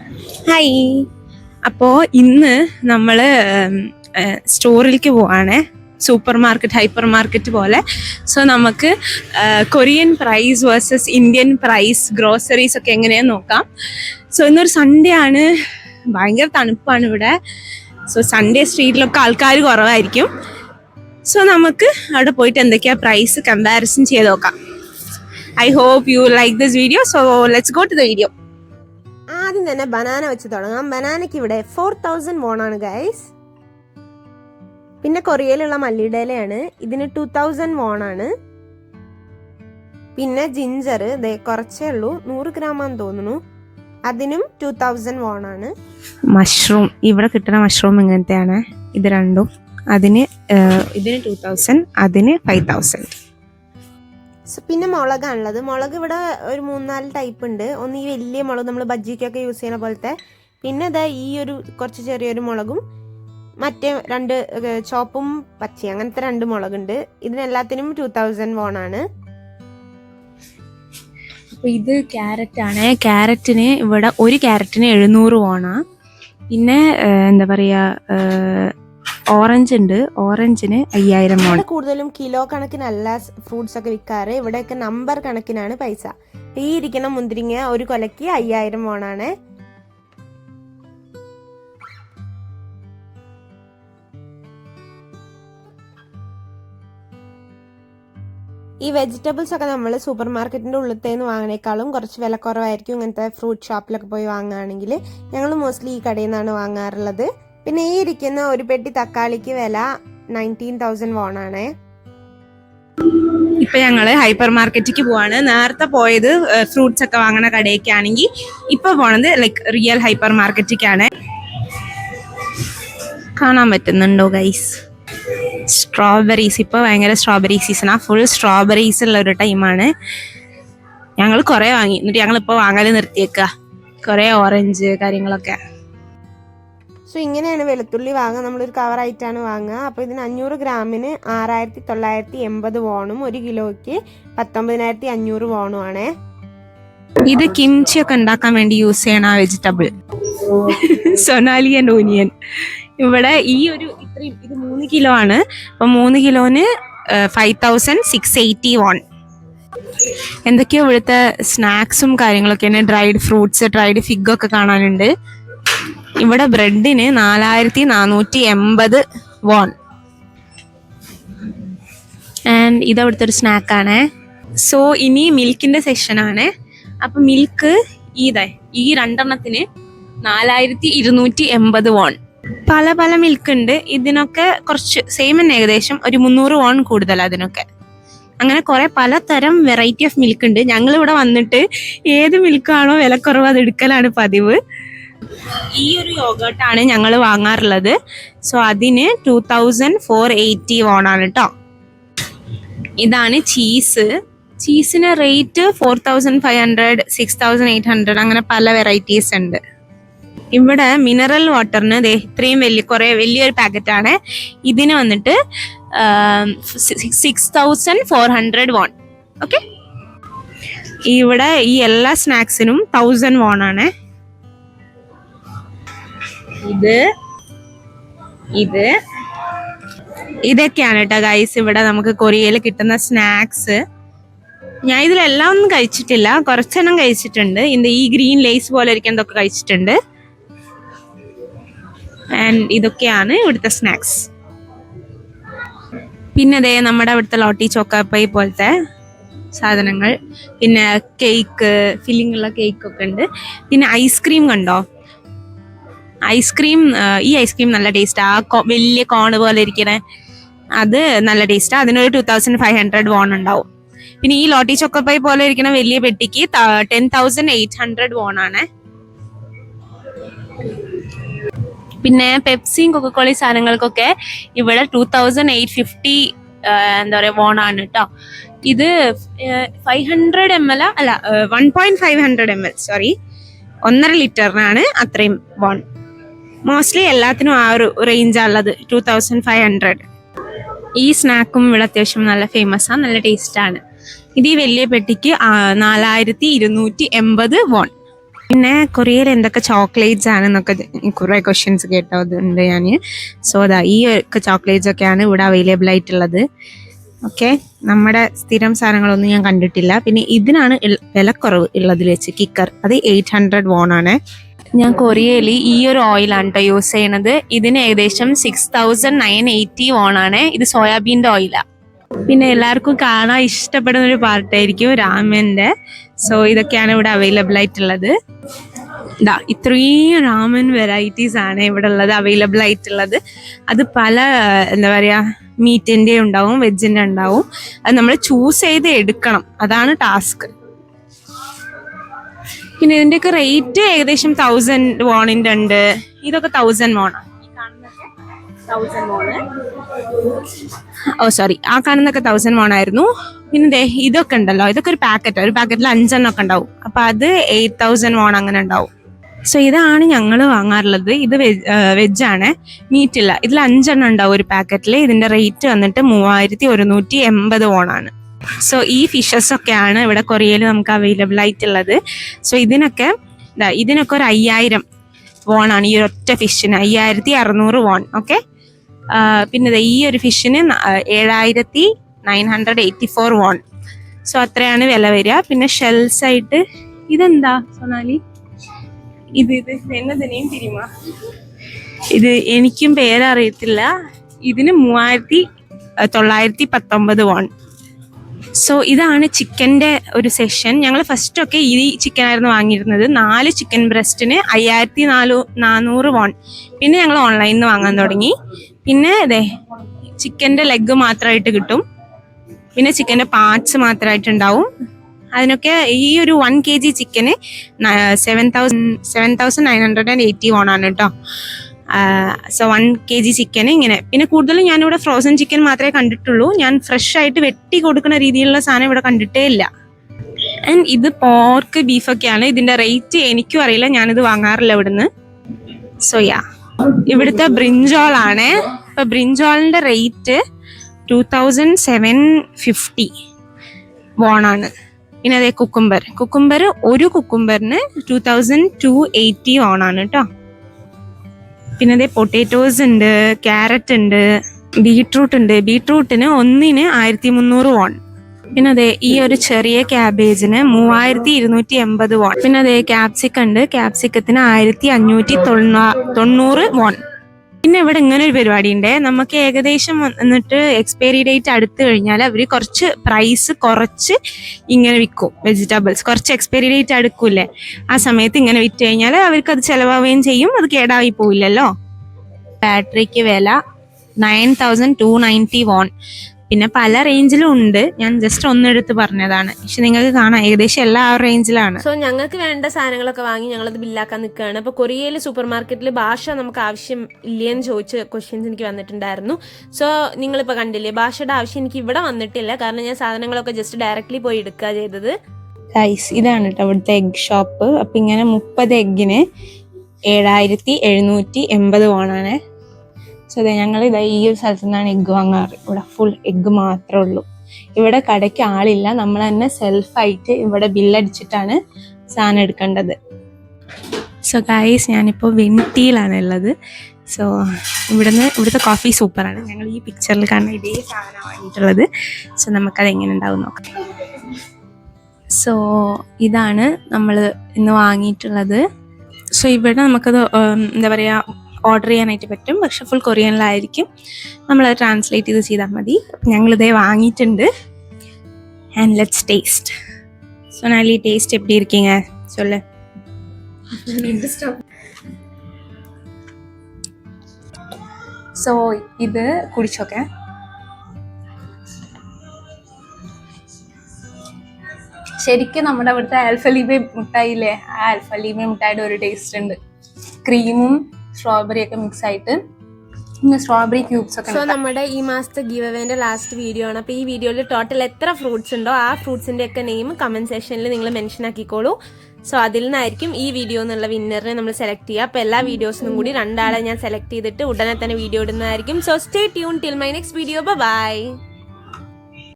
Hi. അപ്പോൾ ഇന്ന് നമ്മൾ സ്റ്റോറിലേക്ക് പോവാണ്, സൂപ്പർ മാർക്കറ്റ്, ഹൈപ്പർ മാർക്കറ്റ് പോലെ. സോ നമുക്ക് Korean price versus Indian price groceries ഒക്കെ എങ്ങനെയാന്ന് നോക്കാം. സോ ഇന്നൊരു സൺഡേ ആണ്, ഭയങ്കര തണുപ്പാണ് ഇവിടെ. സോ സൺഡേ സ്ട്രീറ്റിലൊക്കെ ആൾക്കാർ കുറവായിരിക്കും. സോ നമുക്ക് അവിടെ പോയിട്ട് എന്തൊക്കെയാ പ്രൈസ് കമ്പാരിസൺ ചെയ്ത് നോക്കാം. I hope you like this video. So let's go to the video. ആദ്യം തന്നെ ബനാന വെച്ച് തുടങ്ങാം. ബനാനയ്ക്ക് ഇവിടെ 4000 വോണാണ് ഗൈസ്. പിന്നെ കൊറിയയിലുള്ള മല്ലിയിടയിലാണ്, ഇതിന് 2000 വോണാണ്. പിന്നെ ജിഞ്ചർ കുറച്ചേ ഉള്ളൂ, 100 ഗ്രാമാന്ന് തോന്നുന്നു, അതിനും 2000 വോണാണ്. മഷ്റൂം, ഇവിടെ കിട്ടുന്ന മഷ്റൂം ഇങ്ങനത്തെയാണ്, ഇത് രണ്ടും. ഇതിന് 2000, അതിന് 5000. പിന്നെ മുളകാണുള്ളത്. മുളക് ഇവിടെ ഒരു 3-4 ടൈപ്പ് ഉണ്ട്. ഒന്ന് ഈ വലിയ മുളക് നമ്മൾ ബജ്ജിക്കൊക്കെ യൂസ് ചെയ്യുന്ന പോലത്തെ, പിന്നെ ഇതാ ഈ ഒരു കുറച്ച് ചെറിയൊരു മുളകും, മറ്റേ 2 ചോപ്പും പച്ചയും, അങ്ങനത്തെ 2 മുളകുണ്ട്. ഇതിനെല്ലാത്തിനും 2000 വോണാണ്. അപ്പോൾ ഇത് ക്യാരറ്റ് ആണ്. ക്യാരറ്റിന് ഇവിടെ ഒരു ക്യാരറ്റിന് 700 വോണാ. പിന്നെ എന്താ പറയുക, ഓറഞ്ച് ഉണ്ട്, ഓറഞ്ചിന് 5000 വോൺ. കൂടുതലും കിലോ കണക്കിനല്ല ഫ്രൂട്ട്സ് ഒക്കെ വിൽക്കാറ്, ഇവിടെയൊക്കെ നമ്പർ കണക്കിനാണ് പൈസ. ഈ ഇരിക്കുന്ന മുന്തിരിങ്ങ ഒരു കൊലയ്ക്ക് 5000 വോണാണ്. ഈ വെജിറ്റബിൾസ് ഒക്കെ നമ്മൾ സൂപ്പർ മാർക്കറ്റിന്റെ ഉള്ളിലത്തേന്ന് വാങ്ങുന്നേക്കാളും കുറച്ച് വില കുറവായിരിക്കും ഇങ്ങനത്തെ ഫ്രൂട്ട് ഷോപ്പിലൊക്കെ പോയി വാങ്ങുകയാണെങ്കിൽ. ഞങ്ങൾ മോസ്റ്റ്ലി ഈ കടയിൽ നിന്നാണ് വാങ്ങാറുള്ളത്. പിന്നെ ഈ ഇരിക്കുന്ന ഒരു പെട്ടി തക്കാളിക്ക് വില 19000 വോണാണ്. ഇപ്പൊ ഞങ്ങള് ഹൈപ്പർ മാർക്കറ്റിലേക്ക് പോവാണ്. നേരത്തെ പോയത് ഫ്രൂട്ട്സ് ഒക്കെ വാങ്ങണ കടയൊക്കെയാണെങ്കിൽ ഇപ്പൊ പോണത് ലൈക്ക് റിയൽ ഹൈപ്പർ മാർക്കറ്റിലേക്കാണ്. കാണാൻ പറ്റുന്നുണ്ടോ ഗൈസ്? സ്ട്രോബെറീസ്, ഇപ്പൊ ഭയങ്കര സ്ട്രോബെറി സീസണാ. ഫുൾ സ്ട്രോബെറീസ് ഉള്ള ഒരു ടൈമാണ്. ഞങ്ങൾ കുറെ വാങ്ങി, എന്നിട്ട് ഞങ്ങൾ ഇപ്പൊ വാങ്ങാൻ നിർത്തിയേക്കുക, കുറെ ഓറഞ്ച് കാര്യങ്ങളൊക്കെ. സോ ഇങ്ങനെയാണ് വെളുത്തുള്ളി വാങ്ങുക. നമ്മളൊരു കവറായിട്ടാണ് വാങ്ങുക. അപ്പോൾ ഇതിന് 500 ഗ്രാമിന് 6980 വോണും 1 കിലോയ്ക്ക് 19500 വോണും ആണ്. ഇത് കിംച്ചി ഒക്കെ ഉണ്ടാക്കാൻ വേണ്ടി യൂസ് ചെയ്യണ വെജിറ്റബിൾ, സൊനാലി ആൻഡ് ഓനിയൻ. ഇവിടെ ഈ ഒരു ഇത്രയും, ഇത് 3 കിലോ ആണ്. അപ്പൊ 3 കിലോന് 5680 വോൺ. എന്തൊക്കെയോ ഇവിടുത്തെ സ്നാക്സും കാര്യങ്ങളൊക്കെയാണ്. ഡ്രൈഡ് ഫ്രൂട്ട്സ്, ഡ്രൈഡ് ഫിഗ് ഒക്കെ കാണാനുണ്ട്. ഇവിടെ ബ്രെഡിന് 4480 വോൺ. ആൻഡ് ഇത് അവിടുത്തെ ഒരു സ്നാക്കാണ്. സോ ഇനി മിൽക്കിന്റെ സെക്ഷനാണ്. അപ്പൊ മിൽക്ക് ഈ 2 4280 വോൺ. പല പല മിൽക്ക് ഉണ്ട്. ഇതിനൊക്കെ കുറച്ച് സെയിം തന്നെ, ഏകദേശം ഒരു 300 വോൺ കൂടുതൽ അതിനൊക്കെ. അങ്ങനെ കുറെ പലതരം വെറൈറ്റി ഓഫ് മിൽക്ക് ഉണ്ട്. ഞങ്ങൾ ഇവിടെ വന്നിട്ട് ഏത് മിൽക്കാണോ വിലക്കുറവ് അത് എടുക്കലാണ് പതിവ്. ഈ ഒരു യോഗട്ടാണ് ഞങ്ങൾ വാങ്ങാറുള്ളത്. സോ അതിന് 2480 വോണാണ് കേട്ടോ. ഇതാണ് ചീസ്. ചീസിന് റേറ്റ് 4500, 6800, അങ്ങനെ പല വെറൈറ്റീസ് ഉണ്ട്. ഇവിടെ മിനറൽ വാട്ടറിന് ഇത്രയും വലിയൊരു പാക്കറ്റാണ്. ഇതിന് വന്നിട്ട് 6400 വോൺ. ഓക്കെ, ഇവിടെ ഈ എല്ലാ സ്നാക്സിനും 1000 വോൺ ആണ്. ഇതൊക്കെയാണ് കേട്ടോ ഗൈസ് ഇവിടെ നമുക്ക് കൊറിയയിൽ കിട്ടുന്ന സ്നാക്സ്. ഞാൻ ഇതിലെല്ലാം ഒന്നും കഴിച്ചിട്ടില്ല, കുറച്ചെണ്ണം കഴിച്ചിട്ടുണ്ട്. ഈ ഗ്രീൻ ലേസ് പോലെ ഇരിക്കുന്നതൊക്കെ കഴിച്ചിട്ടുണ്ട്. ആൻഡ് ഇതൊക്കെയാണ് ഇവിടുത്തെ സ്നാക്സ്. പിന്നെ നമ്മുടെ അവിടുത്തെ ലോട്ടി ചോക്കോപ്പൈ പോലത്തെ സാധനങ്ങൾ, പിന്നെ കേക്ക്, ഫില്ലിംഗ് ഉള്ള കേക്കൊക്കെ ഉണ്ട്. പിന്നെ ഐസ്ക്രീം കണ്ടോ? ഈ ഐസ്ക്രീം നല്ല ടേസ്റ്റാ. വലിയ കോണ് പോലെ ഇരിക്കണേ, അത് നല്ല ടേസ്റ്റാ. അതിനൊരു 2500 വോൺ ഉണ്ടാവും. പിന്നെ ഈ ലോട്ടി ചോക്കോപ്പൈ പോലെ ഇരിക്കുന്ന വലിയ പെട്ടിക്ക് 10800 വോൺ ആണ്. പിന്നെ പെപ്സിയും കൊക്കക്കോളയും സാധനങ്ങൾക്കൊക്കെ ഇവിടെ 2850 വോൺ ആണ് കേട്ടോ. ഇത് 500 ml അല്ല, 1.500 ml, സോറി, 1.5 ലിറ്ററിനാണ് അത്രയും വോൺ. മോസ്റ്റ്ലി എല്ലാത്തിനും ആ ഒരു റേഞ്ചാണുള്ളത്, 2500. ഈ സ്നാക്കും ഇവിടെ അത്യാവശ്യം നല്ല ഫേമസ് ആണ്, നല്ല ടേസ്റ്റ് ആണ്. ഇത് ഈ വലിയ പെട്ടിക്ക് 4280 വോൺ. പിന്നെ കൊറിയയിൽ എന്തൊക്കെ ചോക്ലേറ്റ്സ് ആണെന്നൊക്കെ കുറേ ക്വസ്റ്റ്യൻസ് കേട്ടതുണ്ട് ഞാൻ. സോ അതാ ഈ ഒക്കെ ചോക്ലേറ്റ്സ് ഒക്കെയാണ് ഇവിടെ അവൈലബിൾ ആയിട്ടുള്ളത്. ഓക്കെ, നമ്മുടെ സ്ഥിരം സാധനങ്ങളൊന്നും ഞാൻ കണ്ടിട്ടില്ല. പിന്നെ ഇതിനാണ് വിലക്കുറവ് ഉള്ളതിൽ വെച്ച് കിക്കർ. അത് 800 won ആണ്. ഞാൻ കൊറിയയിൽ ഈ ഒരു ഓയിലാണ് കേട്ടോ യൂസ് ചെയ്യണത്. ഇതിന് ഏകദേശം 6980 won ആണ്. ഇത് സോയാബീൻ്റെ ഓയിലാണ്. പിന്നെ എല്ലാവർക്കും കാണാൻ ഇഷ്ടപ്പെടുന്ന ഒരു പാർട്ടായിരിക്കും രാമൻ്റെ. സോ ഇതൊക്കെയാണ് ഇവിടെ അവൈലബിൾ ആയിട്ടുള്ളത്. ഇത്രയും രാമൻ വെറൈറ്റീസ് ആണ് ഇവിടെ ഉള്ളത്, അവൈലബിൾ ആയിട്ടുള്ളത്. അത് പല എന്താ പറയുക മീറ്റിൻ്റെ ഉണ്ടാവും, വെജിൻ്റെ ഉണ്ടാവും. അത് നമ്മൾ ചൂസ് ചെയ്ത് എടുക്കണം, അതാണ് ടാസ്ക്. പിന്നെ ഇതിൻ്റെയൊക്കെ റേറ്റ് ഏകദേശം 1000 won ഉണ്ട്. ഇതൊക്കെ 1000 won ആണ്. സോറി, ആ കാണുന്നൊക്കെ 1000 won ആയിരുന്നു. പിന്നെ ഇതൊക്കെ ഉണ്ടല്ലോ, ഇതൊക്കെ ഒരു പാക്കറ്റിൽ 5 ഒക്കെ ഉണ്ടാവും. അപ്പൊ അത് 8000 won അങ്ങനെ ഉണ്ടാവും. സോ ഇതാണ് ഞങ്ങൾ വാങ്ങാറുള്ളത്. ഇത് വെജാണ്, മീറ്റ് ഇല്ല. ഇതിൽ 5 ഉണ്ടാവും ഒരു പാക്കറ്റിൽ. ഇതിന്റെ റേറ്റ് വന്നിട്ട് 3180 won ആണ്. സോ ഈ ഫിഷസ് ഒക്കെയാണ് ഇവിടെ കൊറിയയിൽ നമുക്ക് അവൈലബിൾ ആയിട്ടുള്ളത്. സോ ഇതിനൊക്കെ ഒരു 5000 won ആണ്. ഈ ഒരു ഒറ്റ ഫിഷിന് 5600 won. ഓക്കെ, പിന്നെ ഈ ഒരു ഫിഷിന് 7984 won. സോ അത്രയാണ് വില വരിക. പിന്നെ ഷെൽസ് ആയിട്ട് ഇതെന്താ സൊനാലി, ഇത് എന്നതിനെയും തിരുമ, ഇത് എനിക്കും പേരറിയത്തില്ല. ഇതിന് 3919 won. സോ ഇതാണ് ചിക്കൻ്റെ ഒരു സെഷൻ. ഞങ്ങൾ ഫസ്റ്റൊക്കെ ഈ ചിക്കൻ ആയിരുന്നു വാങ്ങിയിരുന്നത്. 4 ചിക്കൻ ബ്രസ്റ്റിന് 5400 won. പിന്നെ ഞങ്ങൾ ഓൺലൈനിൽ നിന്ന് വാങ്ങാൻ തുടങ്ങി. പിന്നെ ചിക്കൻ്റെ ലെഗ് മാത്രമായിട്ട് കിട്ടും, പിന്നെ ചിക്കൻ്റെ പാർട്സ് മാത്രമായിട്ടുണ്ടാവും. അതിനൊക്കെ ഈ ഒരു 1 kg ചിക്കന് 7980 won ആണ് കേട്ടോ. സോ 1 kg ചിക്കന് ഇങ്ങനെ. പിന്നെ കൂടുതലും ഞാനിവിടെ ഫ്രോസൺ ചിക്കൻ മാത്രമേ കണ്ടിട്ടുള്ളൂ. ഞാൻ ഫ്രഷ് ആയിട്ട് വെട്ടി കൊടുക്കുന്ന രീതിയിലുള്ള സാധനം ഇവിടെ കണ്ടിട്ടേ ഇല്ല. ആൻഡ് ഇത് പോർക്ക് ബീഫൊക്കെയാണ്. ഇതിൻ്റെ റേറ്റ് എനിക്കും അറിയില്ല, ഞാനിത് വാങ്ങാറില്ല ഇവിടുന്ന്. സോ ഇവിടുത്തെ ബ്രിഞ്ചോൾ ആണ്. ഇപ്പൊ ബ്രിഞ്ചോളിന്റെ റേറ്റ് 2750 won ആണ്. പിന്നെ അതേ കുക്കുംബർ ഒരു കുക്കുംബറിന് 2280 won ആണ് കേട്ടോ. പിന്നെ അതേ പൊട്ടേറ്റോസ് ഉണ്ട്, ക്യാരറ്റ് ഉണ്ട്, ബീട്രൂട്ട് ഉണ്ട്. ബീട്രൂട്ടിന് ഒന്നിന് 1300 won. പിന്നെ അതെ ഈ ഒരു ചെറിയ ക്യാബേജിന് 3280 won. പിന്നെ അതെ ക്യാപ്സിക്കം ഉണ്ട്, ക്യാപ്സിക്കത്തിന് 1590 won. പിന്നെ ഇവിടെ ഇങ്ങനെ ഒരു പരിപാടി ഉണ്ട്. നമുക്ക് ഏകദേശം വന്നിട്ട് എക്സ്പയറി ഡേറ്റ് അടുത്ത് കഴിഞ്ഞാൽ അവർ കുറച്ച് പ്രൈസ് കുറച്ച് ഇങ്ങനെ വിൽക്കും. വെജിറ്റബിൾസ് കുറച്ച് എക്സ്പയറി ഡേറ്റ് അടുക്കൂലേ, ആ സമയത്ത് ഇങ്ങനെ വിറ്റ് കഴിഞ്ഞാൽ അവർക്ക് അത് ചിലവാവുകയും ചെയ്യും, അത് കേടായി പോയില്ലല്ലോ. ബാറ്ററിക്ക് വില 9290 won. പിന്നെ പല റേഞ്ചിലും ഉണ്ട്, ഞാൻ ജസ്റ്റ് ഒന്നെടുത്ത് പറഞ്ഞതാണ്. പക്ഷെ നിങ്ങൾക്ക് കാണാം ഏകദേശം എല്ലാ റേഞ്ചിലാണ്. സോ ഞങ്ങൾക്ക് വേണ്ട സാധനങ്ങളൊക്കെ വാങ്ങി ഞങ്ങളത് ബില്ലാക്കാൻ നിൽക്കുകയാണ്. അപ്പോൾ കൊറിയയിൽ സൂപ്പർ മാർക്കറ്റിൽ ഭാഷ നമുക്ക് ആവശ്യം ഇല്ലേന്ന് ചോദിച്ച ക്വസ്റ്റ്യൻസ് എനിക്ക് വന്നിട്ടുണ്ടായിരുന്നു. സോ നിങ്ങളിപ്പോൾ കണ്ടില്ലേ, ഭാഷയുടെ ആവശ്യം എനിക്ക് ഇവിടെ വന്നിട്ടില്ല, കാരണം ഞാൻ സാധനങ്ങളൊക്കെ ജസ്റ്റ് ഡയറക്റ്റ്ലി പോയി എടുക്കുക ചെയ്തത്. ഇതാണ് കേട്ടോ ഇവിടുത്തെ എഗ് ഷോപ്പ്. അപ്പം ഇങ്ങനെ 30 എഗ്ഗിന് 7780 won ആണ്. സോ അതെ ഞങ്ങൾ ഈ ഒരു സ്ഥലത്തു നിന്നാണ് എഗ്ഗ് വാങ്ങാറ്. ഇവിടെ ഫുൾ എഗ്ഗ് മാത്രമേ ഉള്ളൂ. ഇവിടെ കടയ്ക്ക് ആളില്ല, നമ്മൾ തന്നെ സെൽഫായിട്ട് ഇവിടെ ബില്ലടിച്ചിട്ടാണ് സാധനം എടുക്കേണ്ടത്. സോ ഗൈസ് ഞാനിപ്പോൾ വെൻറ്റിയിലാണ് ഉള്ളത്. സോ ഇവിടുത്തെ കോഫി സൂപ്പറാണ്. ഞങ്ങൾ ഈ പിക്ചറിൽ കാണുന്ന ഇതേ സാധനം വാങ്ങിയിട്ടുള്ളത്. സോ നമുക്കത് എങ്ങനെ ഉണ്ടാവും നോക്കാം. സോ ഇതാണ് നമ്മൾ ഇന്ന് വാങ്ങിയിട്ടുള്ളത്. സോ ഇവിടെ നമുക്കത് എന്താ പറയുക ഓർഡർ ചെയ്യാനായിട്ട് പറ്റും, പക്ഷെ ഫുൾ കൊറിയനിലായിരിക്കും. നമ്മളത് ട്രാൻസ്ലേറ്റ് ചെയ്താൽ മതി. ഞങ്ങളിതേ വാങ്ങിയിട്ടുണ്ട്. And let's taste. Sonali taste எப்படி இருக்கீங்க சொல்லு. സോ ഇത് കുടിച്ചോക്കെ. ശരിക്കും നമ്മുടെ ഇവിടുത്തെ ആൽഫലീബെ മുട്ടായില്ലേ, ആ ആൽഫലീബെ മുട്ടായിയുടെ ഒരു ടേസ്റ്റ് ഉണ്ട്. ക്രീമും സ്ട്രോബെറി ഒക്കെ മിക്സ് ആയിട്ട്, പിന്നെ സ്ട്രോബെറി ക്യൂബ്സ് ഒക്കെ. സോ നമ്മുടെ ഈ മാസത്തെ ഗീവ് അവേന്റെ ലാസ്റ്റ് വീഡിയോ ആണ്. അപ്പോൾ ഈ വീഡിയോയിൽ ടോട്ടൽ എത്ര ഫ്രൂട്ട്സ് ഉണ്ടോ ആ ഫ്രൂട്ട്സിന്റെ ഒക്കെ നെയിം കമന്റ് സെക്ഷനിൽ നിങ്ങൾ മെൻഷൻ ആക്കിക്കോളൂ. സോ അതിൽ നിന്നായിരിക്കും ഈ വീഡിയോ എന്നുള്ള വിന്നറിനെ നമ്മൾ സെലക്ട് ചെയ്യുക. അപ്പോൾ എല്ലാ വീഡിയോസിനും കൂടി 2 ആളെ ഞാൻ സെലക്ട് ചെയ്തിട്ട് ഉടനെ തന്നെ വീഡിയോ ഇടുന്നതായിരിക്കും. So stay tune till my next video. By.